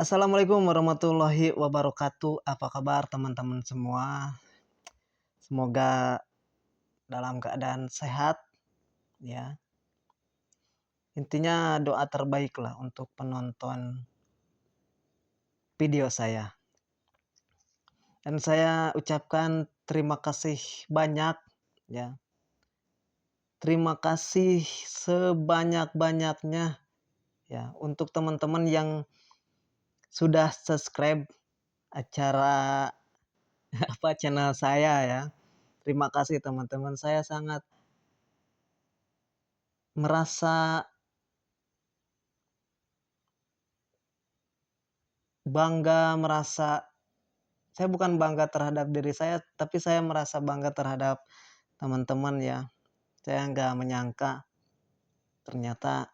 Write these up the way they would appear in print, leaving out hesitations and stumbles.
Assalamualaikum warahmatullahi wabarakatuh. Apa kabar teman-teman semua? Semoga dalam keadaan sehat ya. Intinya doa terbaik lah untuk penonton video saya. Dan saya ucapkan terima kasih banyak ya. Terima kasih sebanyak-banyaknya ya untuk teman-teman yang sudah subscribe acara channel saya ya. Terima kasih teman-teman. Saya sangat merasa bangga, saya bukan bangga terhadap diri saya, tapi saya merasa bangga terhadap teman-teman ya. Saya nggak menyangka ternyata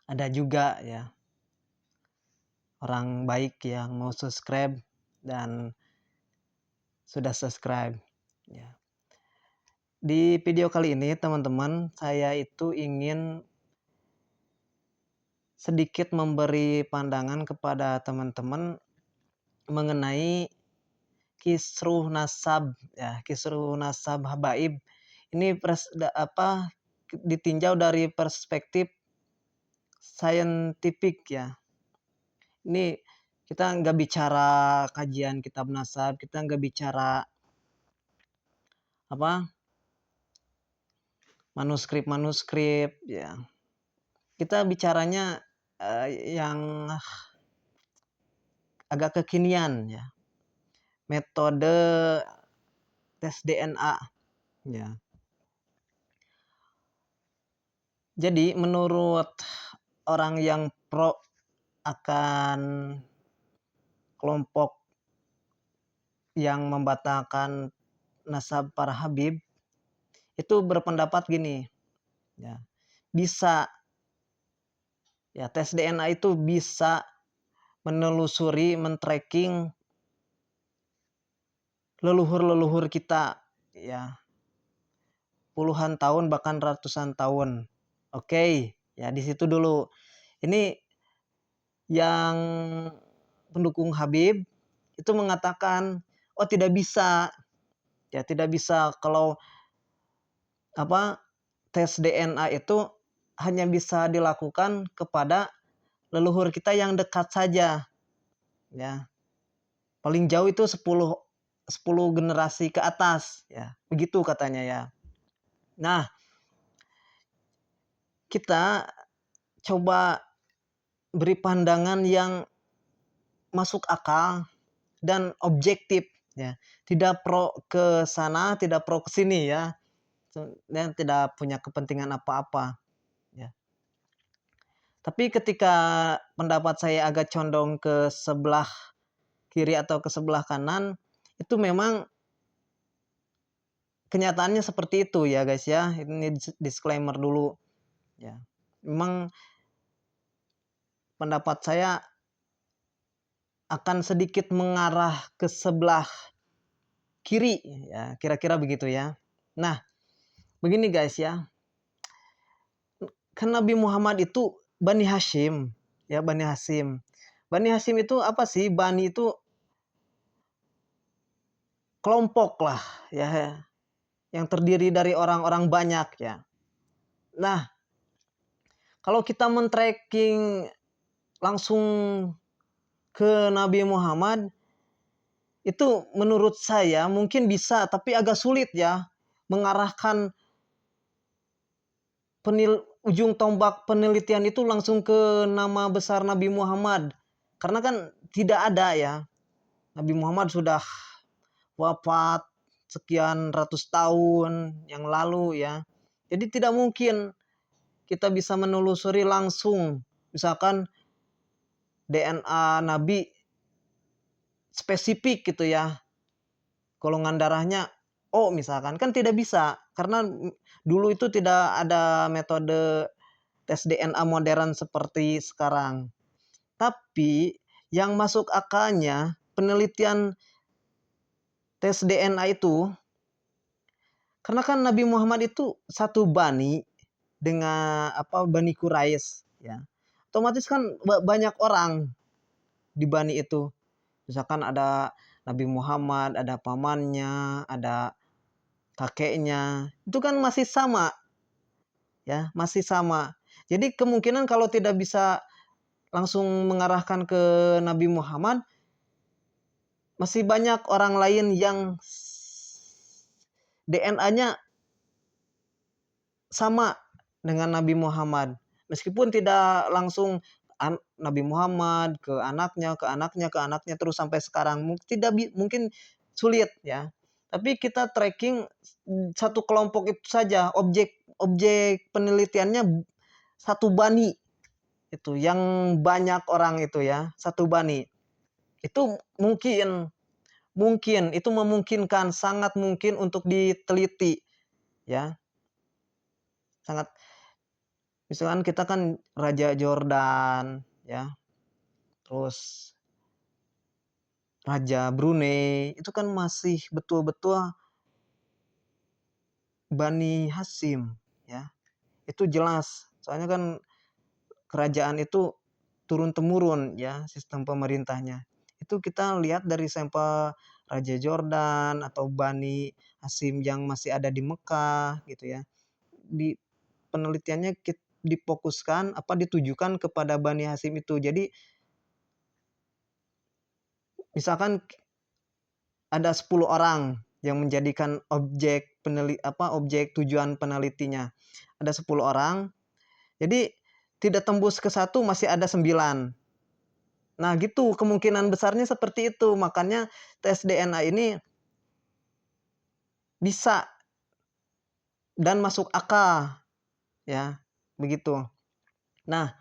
ada juga ya orang baik yang mau subscribe dan sudah subscribe ya. Di video kali ini teman-teman, saya itu ingin sedikit memberi pandangan kepada teman-teman mengenai kisruh nasab ya, kisruh nasab habaib. Ini ditinjau dari perspektif saintifik ya. Ini kita nggak bicara kajian kitab nasab, kita nggak bicara manuskrip ya. Kita bicaranya yang agak kekinian ya. Metode tes DNA ya. Jadi menurut orang yang pro akan kelompok yang membatalkan nasab para habib itu berpendapat gini ya, bisa ya, tes DNA itu bisa menelusuri, men-tracking leluhur-leluhur kita ya, puluhan tahun bahkan ratusan tahun. Oke, ya di situ dulu. Ini yang pendukung Habib itu mengatakan, oh tidak bisa. Ya, tidak bisa kalau tes DNA itu hanya bisa dilakukan kepada leluhur kita yang dekat saja. Ya. Paling jauh itu 10 generasi ke atas ya. Begitu katanya ya. Nah, kita coba beri pandangan yang masuk akal dan objektif ya. Tidak pro ke sana, tidak pro ke sini ya. Dan tidak punya kepentingan apa-apa ya. Tapi ketika pendapat saya agak condong ke sebelah kiri atau ke sebelah kanan, itu memang kenyataannya seperti itu ya guys ya. Ini disclaimer dulu ya. Memang pendapat saya akan sedikit mengarah ke sebelah kiri ya, kira-kira begitu ya. Nah, begini guys ya. Kan Nabi Muhammad itu Bani Hashim ya, Bani Hashim. Bani Hashim itu apa sih? Bani itu kelompok lah ya, yang terdiri dari orang-orang banyak ya. Nah, kalau kita men-tracking langsung ke Nabi Muhammad, itu menurut saya mungkin bisa, tapi agak sulit ya mengarahkan ujung tombak penelitian itu langsung ke nama besar Nabi Muhammad. Karena kan tidak ada ya. Nabi Muhammad sudah wafat sekian ratus tahun yang lalu ya. Jadi tidak mungkin kita bisa menelusuri langsung misalkan DNA Nabi spesifik gitu ya. Golongan darahnya O misalkan, kan tidak bisa karena dulu itu tidak ada metode tes DNA modern seperti sekarang. Tapi yang masuk akalnya penelitian tes DNA itu, karena kan Nabi Muhammad itu satu bani dengan Bani Quraisy ya. otomatis kan banyak orang di Bani itu. Misalkan ada Nabi Muhammad, ada pamannya, ada kakeknya, itu kan masih sama, ya, masih sama. Jadi kemungkinan kalau tidak bisa langsung mengarahkan ke Nabi Muhammad, masih banyak orang lain yang DNA-nya sama dengan Nabi Muhammad. Meskipun tidak langsung Nabi Muhammad ke anaknya, ke anaknya, ke anaknya terus sampai sekarang, mungkin sulit, ya. Tapi kita tracking satu kelompok itu saja, objek penelitiannya satu bani itu, yang banyak orang itu, ya, satu bani. Itu mungkin itu memungkinkan, sangat mungkin untuk diteliti, ya. Sangat, misalkan kita kan Raja Jordan, ya, terus Raja Brunei, itu kan masih betul-betul Bani Hasyim, ya. Itu jelas. Soalnya kan kerajaan itu turun-temurun, ya, sistem pemerintahnya. Itu kita lihat dari sampel Raja Jordan atau Bani Hasyim yang masih ada di Mekah, gitu, ya. Di penelitiannya difokuskan ditujukan kepada Bani Hasyim itu. Jadi misalkan ada 10 orang yang menjadikan objek tujuan penelitinya. Ada 10 orang. Jadi tidak tembus ke 1 masih ada 9. Nah, gitu kemungkinan besarnya seperti itu. Makanya tes DNA ini bisa dan masuk akal, ya. Begitu. Nah,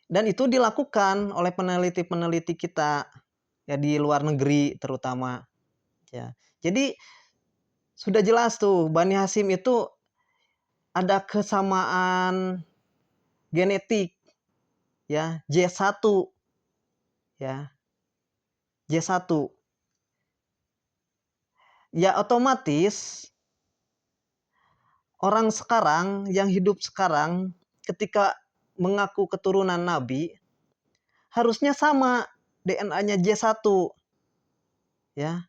dan itu dilakukan oleh peneliti-peneliti kita, ya, di luar negeri terutama, ya. Jadi sudah jelas tuh Bani Hasyim itu ada kesamaan genetik, ya, J1, ya. J1. Ya, otomatis orang sekarang yang hidup sekarang ketika mengaku keturunan Nabi harusnya sama DNA-nya J1, ya.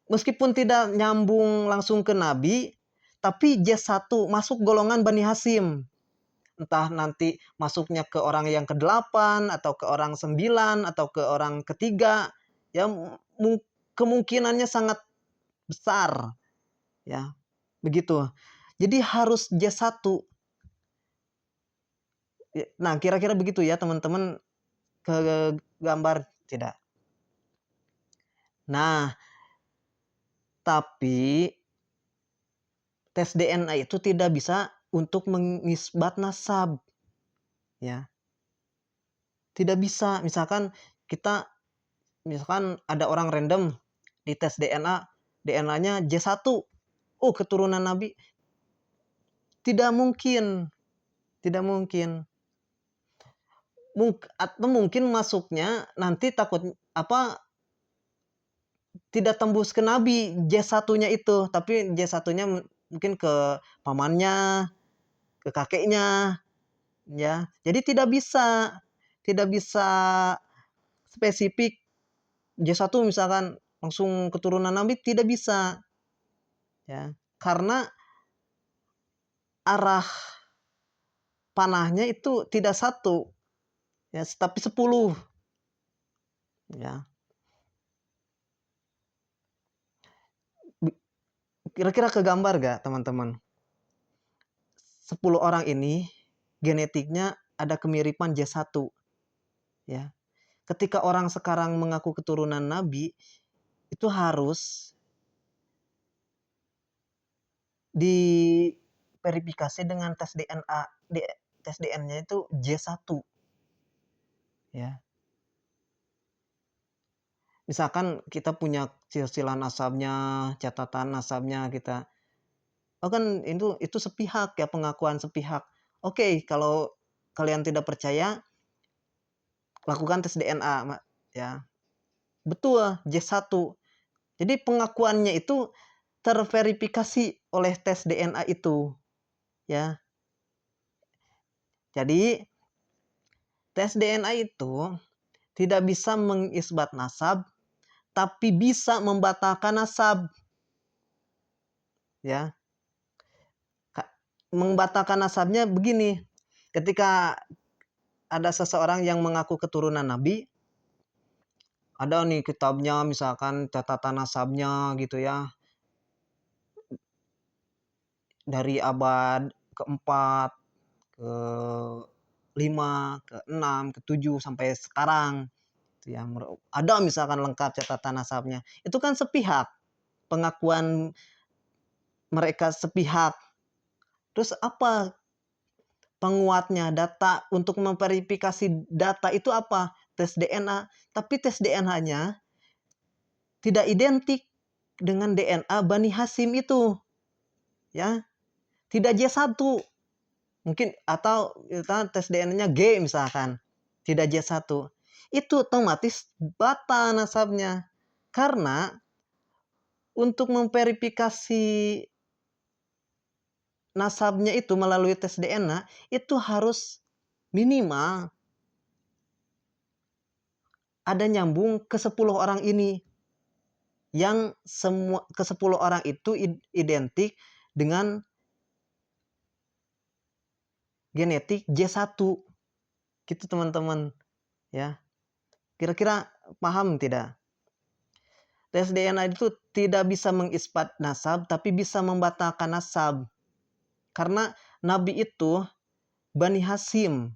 Meskipun tidak nyambung langsung ke Nabi, tapi J1 masuk golongan Bani Hasyim. Entah nanti masuknya ke orang yang ke-8 atau ke orang 9 atau ke orang ketiga, ya, kemungkinannya sangat besar, ya. Begitu. Jadi harus J1. Nah, kira-kira begitu, ya, teman-teman, ke gambar tidak? Nah, tapi tes DNA itu tidak bisa untuk mengisbat nasab, ya. Tidak bisa. Misalkan ada orang random di tes DNA, DNA-nya J1. Oh, keturunan Nabi. Tidak mungkin. Tidak mungkin. Atau mungkin masuknya nanti takut tidak tembus ke Nabi J1-nya itu, tapi J1-nya mungkin ke pamannya, ke kakeknya, ya. Jadi tidak bisa spesifik J1 misalkan langsung keturunan Nabi, tidak bisa, ya. Karena arah panahnya itu tidak satu, ya, tapi 10, ya. Kira-kira kegambar gak, teman-teman? 10 orang ini genetiknya ada kemiripan J1, ya. Ketika orang sekarang mengaku keturunan Nabi, itu harus diverifikasi dengan tes DNA. Tes DNA itu J1, ya. Misalkan kita punya silsilah nasabnya, catatan nasabnya kita. Oh, kan itu sepihak, ya, pengakuan sepihak. Oke, kalau kalian tidak percaya, lakukan tes DNA, ya. Betul, J1. Jadi pengakuannya itu terverifikasi oleh tes DNA itu, ya. Jadi tes DNA itu tidak bisa mengisbat nasab, tapi bisa membatalkan nasab. Ya, membatalkan nasabnya begini. Ketika ada seseorang yang mengaku keturunan Nabi, ada nih kitabnya, misalkan catatan nasabnya gitu ya, dari abad keempat, ke-5, ke-6, ke-7 sampai sekarang. Ya, ada misalkan lengkap catatan nasabnya. Itu kan sepihak, pengakuan mereka sepihak. Terus apa penguatnya? Data untuk memverifikasi data itu apa? Tes DNA. Tapi tes DNA-nya tidak identik dengan DNA Bani Hasyim itu. Ya, tidak J1. Mungkin atau kita tes DNA-nya G misalkan. Tidak J1. Itu otomatis batal nasabnya. Karena untuk memverifikasi nasabnya itu melalui tes DNA itu harus minimal ada nyambung ke 10 orang ini. Yang semua ke 10 orang itu identik dengan genetik J1. Gitu teman-teman, ya. Kira-kira paham tidak? Tes DNA itu tidak bisa mengisbat nasab tapi bisa membatalkan nasab. Karena Nabi itu Bani Hasyim.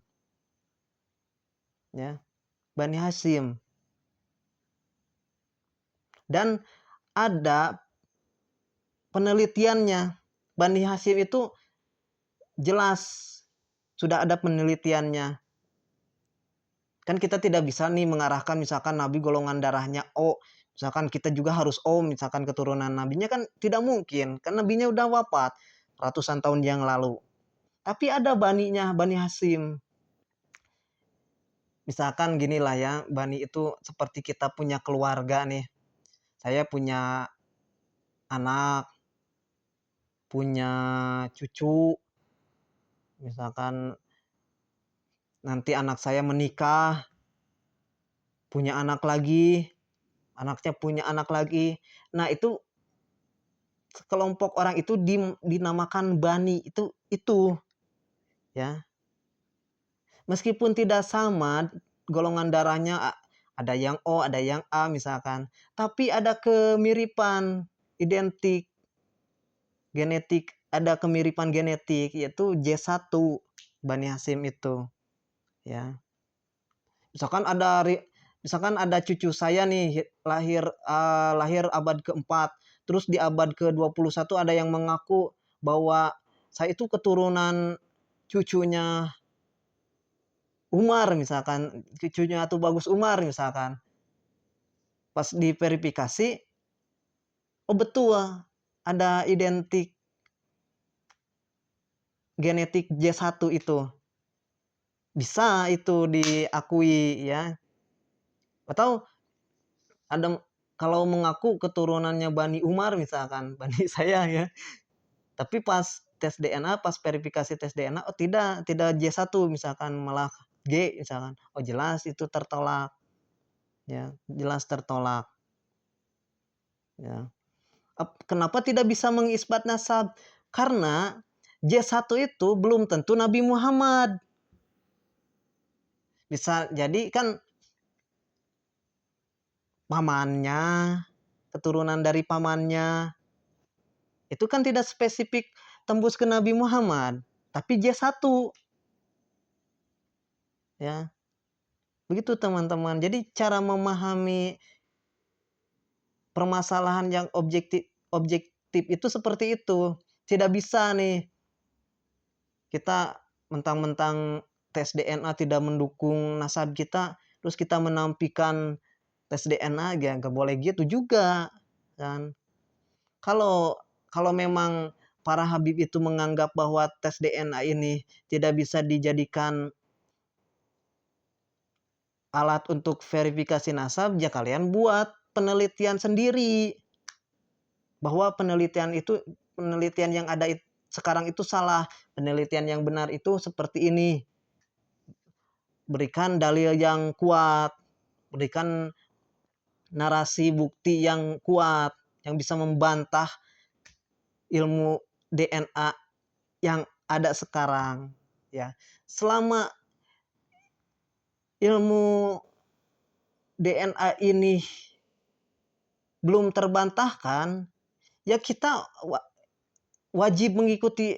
Ya, Bani Hasyim. Dan ada penelitiannya. Bani Hasyim itu jelas sudah ada penelitiannya. Kan kita tidak bisa nih mengarahkan misalkan Nabi golongan darahnya O. Misalkan kita juga harus O, misalkan keturunan Nabinya kan tidak mungkin. Kan Nabinya udah wafat ratusan tahun yang lalu. Tapi ada baninya, Bani Hasyim. Misalkan ginilah ya, Bani itu seperti kita punya keluarga nih. Saya punya anak, punya cucu. Misalkan nanti anak saya menikah, punya anak lagi, anaknya punya anak lagi. Nah, itu kelompok orang itu dinamakan bani itu ya. Meskipun tidak sama golongan darahnya, ada yang O, ada yang A misalkan, tapi ada kemiripan identik genetik, ada kemiripan genetik yaitu J1 Bani Hasyim itu ya. Misalkan ada cucu saya nih lahir abad keempat, terus di abad ke-21 ada yang mengaku bahwa saya itu keturunan cucunya Umar misalkan, cucunya Atu Bagus Umar misalkan. Pas diverifikasi, oh betul ada identik genetik J1 itu. Bisa itu diakui ya. Atau ada kalau mengaku keturunannya Bani Umar misalkan, Bani saya ya. Tapi pas tes DNA, pas verifikasi tes DNA, oh tidak J1 misalkan, malah G misalkan. Oh jelas itu tertolak. Ya, jelas tertolak. Ya. Kenapa tidak bisa mengisbat nasab? Karena J1 itu belum tentu Nabi Muhammad. Bisa jadi kan pamannya, keturunan dari pamannya. Itu kan tidak spesifik tembus ke Nabi Muhammad, tapi J1. Ya. Begitu teman-teman. Jadi cara memahami permasalahan yang objektif itu seperti itu. Tidak bisa nih kita mentang-mentang tes DNA tidak mendukung nasab kita, terus kita menampikan tes DNA aja, nggak boleh gitu juga kan. Kalau memang para Habib itu menganggap bahwa tes DNA ini tidak bisa dijadikan alat untuk verifikasi nasab, ya kalian buat penelitian sendiri. Bahwa penelitian yang ada sekarang itu salah, penelitian yang benar itu seperti ini. berikan dalil yang kuat, berikan narasi bukti yang kuat yang bisa membantah ilmu DNA yang ada sekarang, ya. Selama ilmu DNA ini belum terbantahkan, ya kita wajib mengikuti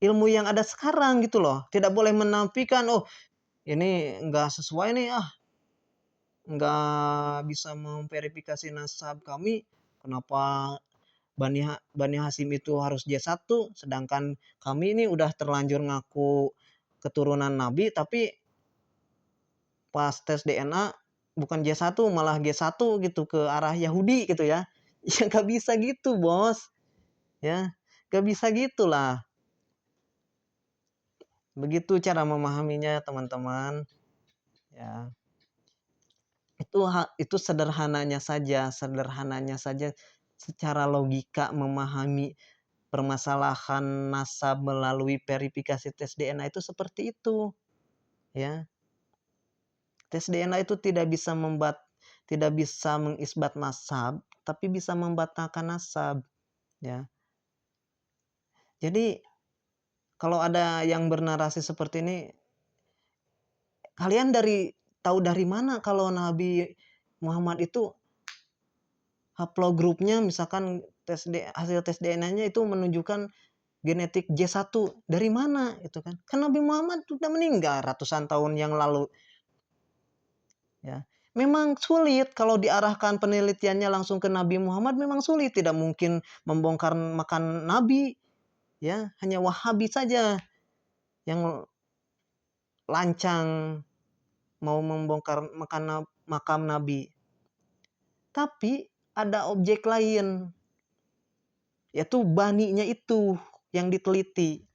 ilmu yang ada sekarang gitu loh. Tidak boleh menafikan, oh ini enggak sesuai nih, enggak bisa memverifikasi nasab kami, kenapa Bani Hasyim itu harus J1, sedangkan kami ini udah terlanjur ngaku keturunan Nabi, tapi pas tes DNA bukan J1 malah G1 gitu, ke arah Yahudi gitu ya. Ya gak bisa gitu bos, ya gak bisa gitulah. Begitu cara memahaminya teman-teman, ya. Itu sederhananya saja secara logika memahami permasalahan nasab melalui verifikasi tes DNA itu seperti itu, ya. Tes DNA itu tidak bisa mengisbat nasab, tapi bisa membatalkan nasab, ya. Jadi kalau ada yang bernarasi seperti ini, kalian tahu dari mana kalau Nabi Muhammad itu haplogrupnya misalkan hasil tes DNA-nya itu menunjukkan genetik J1, dari mana itu kan? Kan Nabi Muhammad sudah meninggal ratusan tahun yang lalu. Ya. Memang sulit kalau diarahkan penelitiannya langsung ke Nabi Muhammad, memang sulit, tidak mungkin membongkar makam Nabi. Ya, hanya Wahabi saja yang lancang mau membongkar makam Nabi. Tapi ada objek lain, yaitu baninya itu yang diteliti,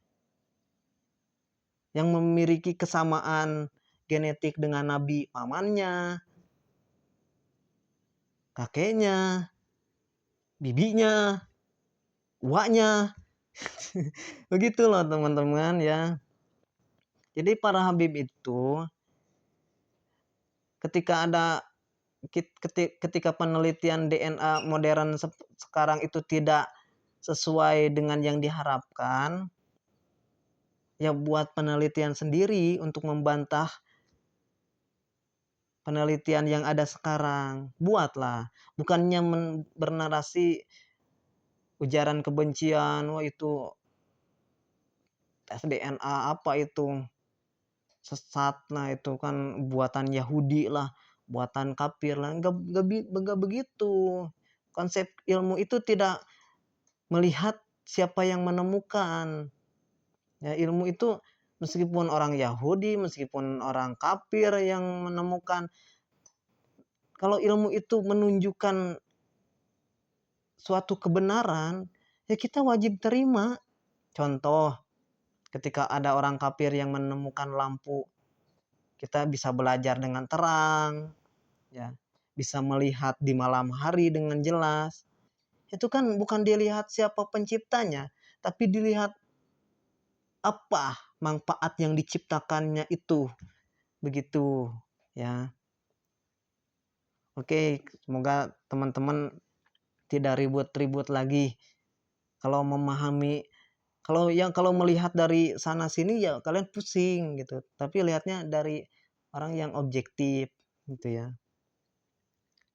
yang memiliki kesamaan genetik dengan Nabi, pamannya, kakeknya, bibinya, uaknya. Begitu loh teman-teman ya. Jadi para Habib itu ketika penelitian DNA modern sekarang itu tidak sesuai dengan yang diharapkan, ya buat penelitian sendiri untuk membantah penelitian yang ada sekarang. Buatlah, bukannya bernarasi ujaran kebencian, wah itu tes DNA apa itu sesat, nah itu kan buatan Yahudi lah, buatan kafir lah, enggak begitu. Konsep ilmu itu tidak melihat siapa yang menemukan. Ya, ilmu itu meskipun orang Yahudi, meskipun orang kafir yang menemukan, kalau ilmu itu menunjukkan suatu kebenaran, ya kita wajib terima. Contoh, ketika ada orang kafir yang menemukan lampu, kita bisa belajar dengan terang, ya, bisa melihat di malam hari dengan jelas. Itu kan bukan dilihat siapa penciptanya, tapi dilihat apa manfaat yang diciptakannya itu. Begitu, ya. Oke, semoga teman-teman tidak ribut-ribut lagi. Kalau memahami, kalau melihat dari sana sini ya kalian pusing gitu. Tapi lihatnya dari orang yang objektif gitu ya.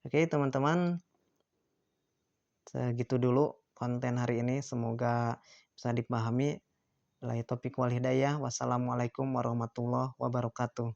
Oke, teman-teman, segitu dulu konten hari ini, semoga bisa dipahami. Wassalamualaikum warahmatullahi wabarakatuh.